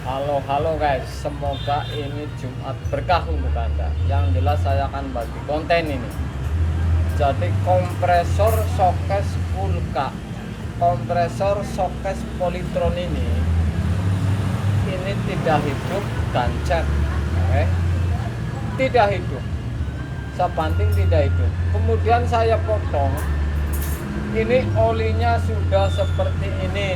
Halo guys, semoga ini Jumat berkah untuk Anda. Yang jelas saya akan bagi konten ini. Jadi kompresor showcase Kulka, kompresor showcase Polytron ini tidak hidup gancet, tidak hidup. Sebanting tidak hidup. Kemudian saya potong. Ini olinya sudah seperti ini.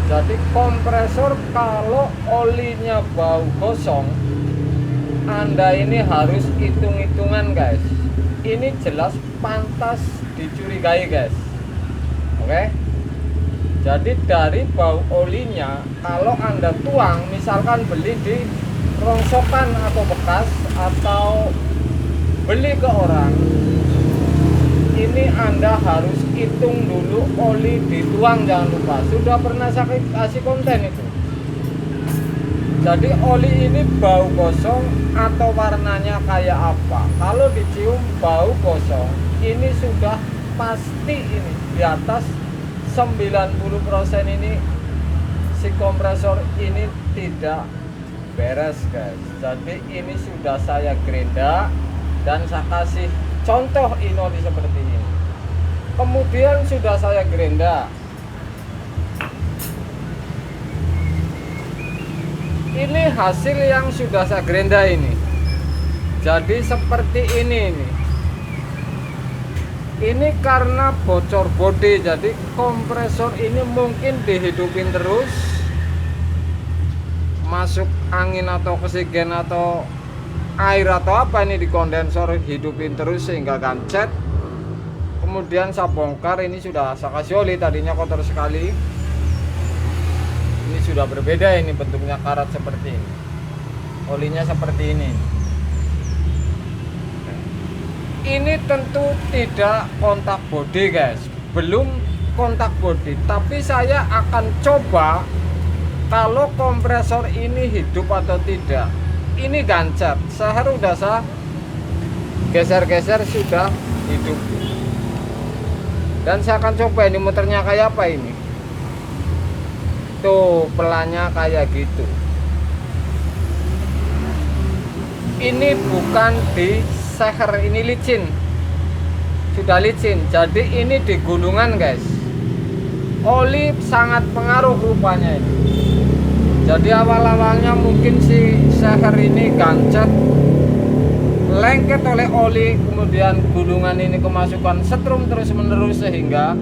Jadi kompresor kalau olinya bau gosong, Anda ini harus hitung-hitungan guys. Ini jelas pantas dicurigai guys. Oke. Jadi dari bau olinya, kalau Anda tuang, misalkan beli di rongsokan atau bekas, atau beli ke orang, ini Anda harus hitung dulu oli dituang, jangan lupa. Sudah pernah saya kasih konten itu. Jadi oli ini bau gosong atau warnanya kayak apa? Kalau dicium bau gosong, ini sudah pasti ini di atas 90% ini si kompresor ini tidak beres guys. Jadi ini sudah saya gerinda dan saya kasih contoh oli seperti ini. Kemudian sudah saya gerinda. Ini hasil yang sudah saya gerinda ini. Jadi seperti ini. Ini karena bocor bodi, jadi kompresor ini mungkin dihidupin terus, masuk angin atau oksigen atau air atau apa ini di kondensor, hidupin terus sehingga gancet. Kemudian saya bongkar, ini sudah saya kasih oli, tadinya kotor sekali. Ini sudah berbeda, ini bentuknya karat seperti ini, olinya seperti ini. Ini tentu tidak kontak bodi guys, belum kontak bodi, tapi saya akan coba kalau kompresor ini hidup atau tidak. Ini gancet, saya udah saya geser-geser sudah hidup. Dan saya akan coba ini muternya kayak apa ini. Tuh pelannya kayak gitu. Ini bukan di seher, ini licin. Sudah licin. Jadi ini di gulungan guys. Oli sangat pengaruh rupanya ini. Jadi awal-awalnya mungkin si seher ini gancet, lengket oleh oli, kemudian gulungan ini kemasukan setrum terus menerus sehingga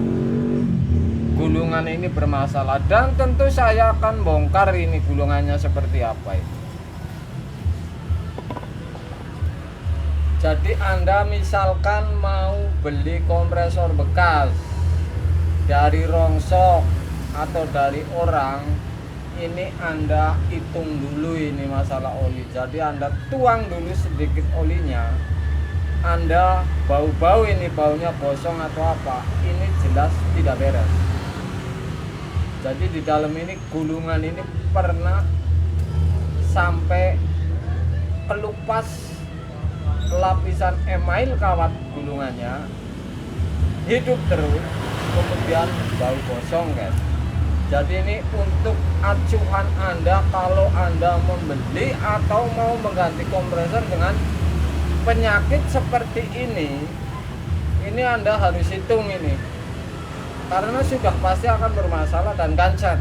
gulungan ini bermasalah. Dan tentu saya akan bongkar ini gulungannya seperti apa itu. Jadi Anda misalkan mau beli kompresor bekas dari rongsok atau dari orang, ini Anda hitung dulu ini masalah oli. Jadi Anda tuang dulu sedikit olinya. Anda bau-bau ini baunya gosong atau apa, ini jelas tidak beres. Jadi di dalam ini gulungan ini pernah sampai kelupas lapisan email kawat gulungannya, hidup terus, kemudian bau gosong guys. Jadi ini untuk acuan Anda kalau Anda membeli atau mau mengganti kompresor dengan penyakit seperti ini Anda harus hitung ini. Karena sudah pasti akan bermasalah dan gancet.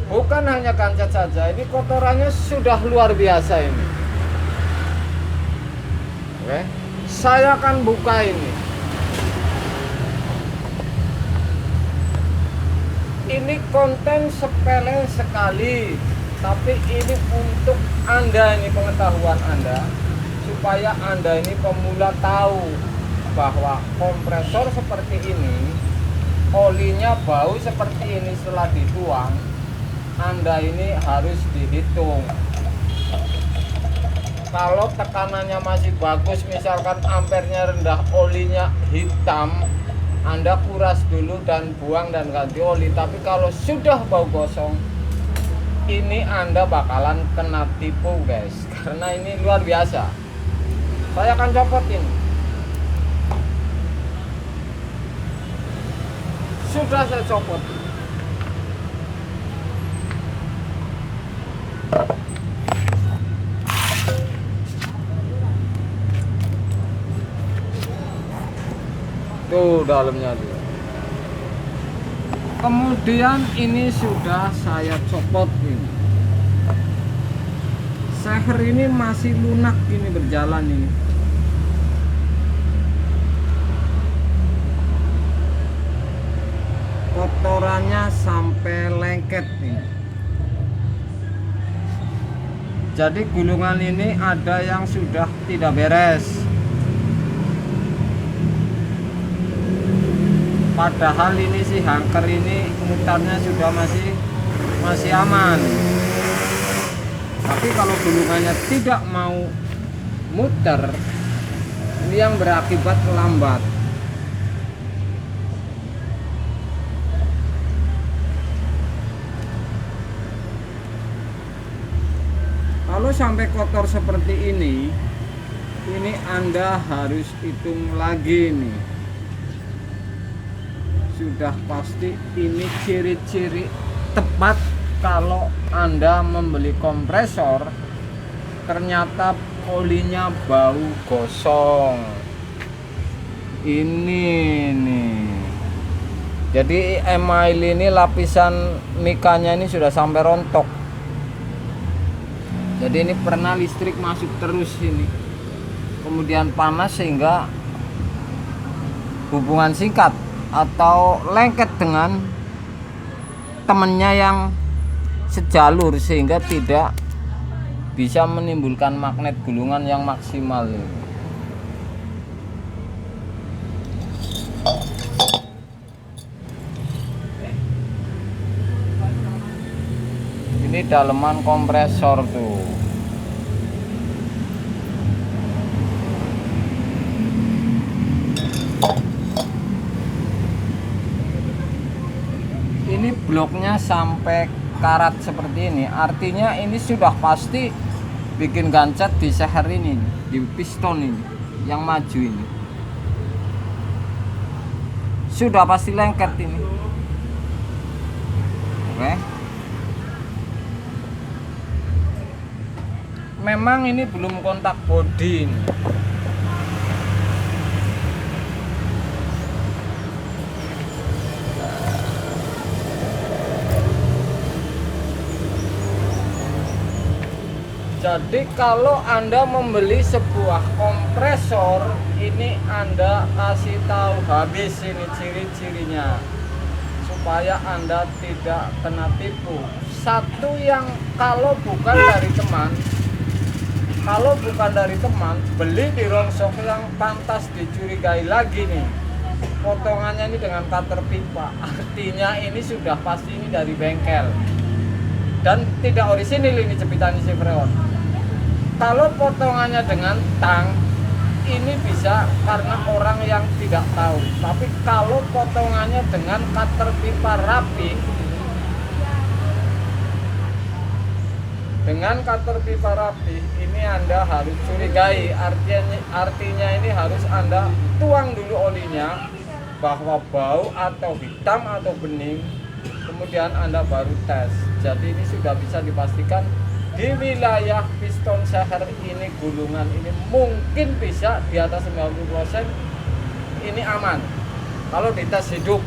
Bukan hanya gancet saja, ini kotorannya sudah luar biasa ini. Oke, saya akan buka ini. Ini konten sepele sekali, tapi ini untuk Anda, ini pengetahuan Anda, supaya Anda ini pemula tahu bahwa kompresor seperti ini, olinya bau seperti ini setelah dituang, Anda ini harus dihitung. Kalau tekanannya masih bagus, misalkan ampernya rendah, olinya hitam, Anda kuras dulu dan buang dan ganti oli. Tapi kalau sudah bau gosong, ini Anda bakalan kena tipu guys, karena ini luar biasa. Saya akan copotin. Sudah saya copot. tuh dalamnya tuh. Kemudian ini sudah saya copot ini. Seher ini masih lunak ini berjalan ini. Kotorannya sampai lengket ini. Jadi gulungan ini ada yang sudah tidak beres. Padahal ini si hangker ini mutarnya sudah masih aman. Tapi kalau gulungannya tidak mau muter, ini yang berakibat lambat. Kalau sampai kotor seperti ini Anda harus hitung lagi nih. Sudah pasti ini ciri-ciri tepat kalau Anda membeli kompresor ternyata olinya bau gosong. Ini nih. Jadi email ini lapisan mikanya ini sudah sampai rontok. Jadi ini pernah listrik masuk terus ini. Kemudian panas sehingga hubungan singkat atau lengket dengan temennya yang sejalur sehingga tidak bisa menimbulkan magnet gulungan yang maksimal ini. Ini daleman kompresor tuh. Ini bloknya sampai karat seperti ini, artinya ini sudah pasti bikin gancet di seher ini, di piston ini yang maju ini sudah pasti lengket ini. Oke, memang ini belum kontak bodi ini. Jadi kalau Anda membeli sebuah kompresor ini, Anda kasih tahu habis ini ciri-cirinya supaya Anda tidak kena tipu. Satu yang kalau bukan dari teman, beli di rongsok yang pantas dicurigai lagi nih. Potongannya ini dengan cutter pipa, artinya ini sudah pasti ini dari bengkel dan tidak orisinil ini jepitan isi freon. Kalau potongannya dengan tang, ini bisa karena orang yang tidak tahu. Tapi kalau potongannya dengan cutter pipa rapi, ini Anda harus curigai. Artinya ini harus Anda tuang dulu olinya, bahwa bau atau hitam atau bening, kemudian Anda baru tes. Jadi ini sudah bisa dipastikan di wilayah piston seher ini gulungan ini mungkin bisa di atas 90% ini aman. Kalau dites hidup,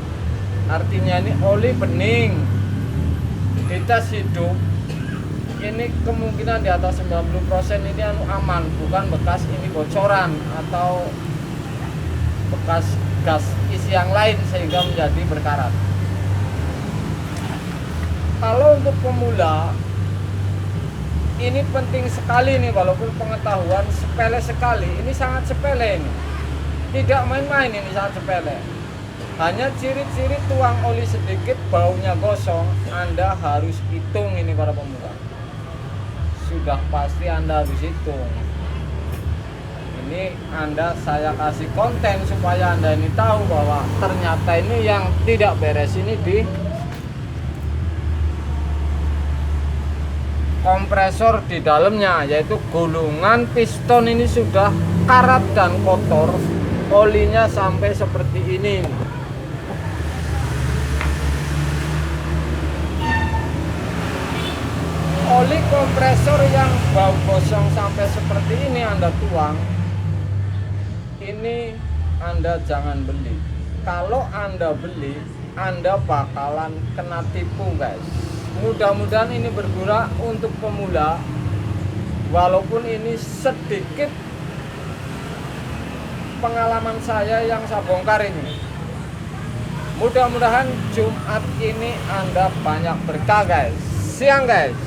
artinya ini oli bening, dites hidup ini kemungkinan di atas 90% ini aman, bukan bekas ini bocoran atau bekas gas isi yang lain sehingga menjadi berkarat. Kalau untuk pemula ini penting sekali nih, walaupun pengetahuan sepele sekali, ini sangat sepele ini, tidak main-main, ini sangat sepele. Hanya ciri-ciri tuang oli sedikit baunya gosong, Anda harus hitung ini para pemula. Sudah pasti Anda harus hitung. Ini saya kasih konten supaya Anda ini tahu bahwa ternyata ini yang tidak beres ini di kompresor di dalamnya, yaitu gulungan piston ini sudah karat dan kotor, olinya sampai seperti ini. Oli kompresor yang bau gosong sampai seperti ini Anda tuang, ini Anda jangan beli. kalau Anda beli, Anda bakalan kena tipu guys. Mudah-mudahan ini berguna untuk pemula, walaupun ini sedikit pengalaman saya yang saya bongkar ini. Mudah-mudahan Jumat ini Anda banyak berkah guys. Siang guys.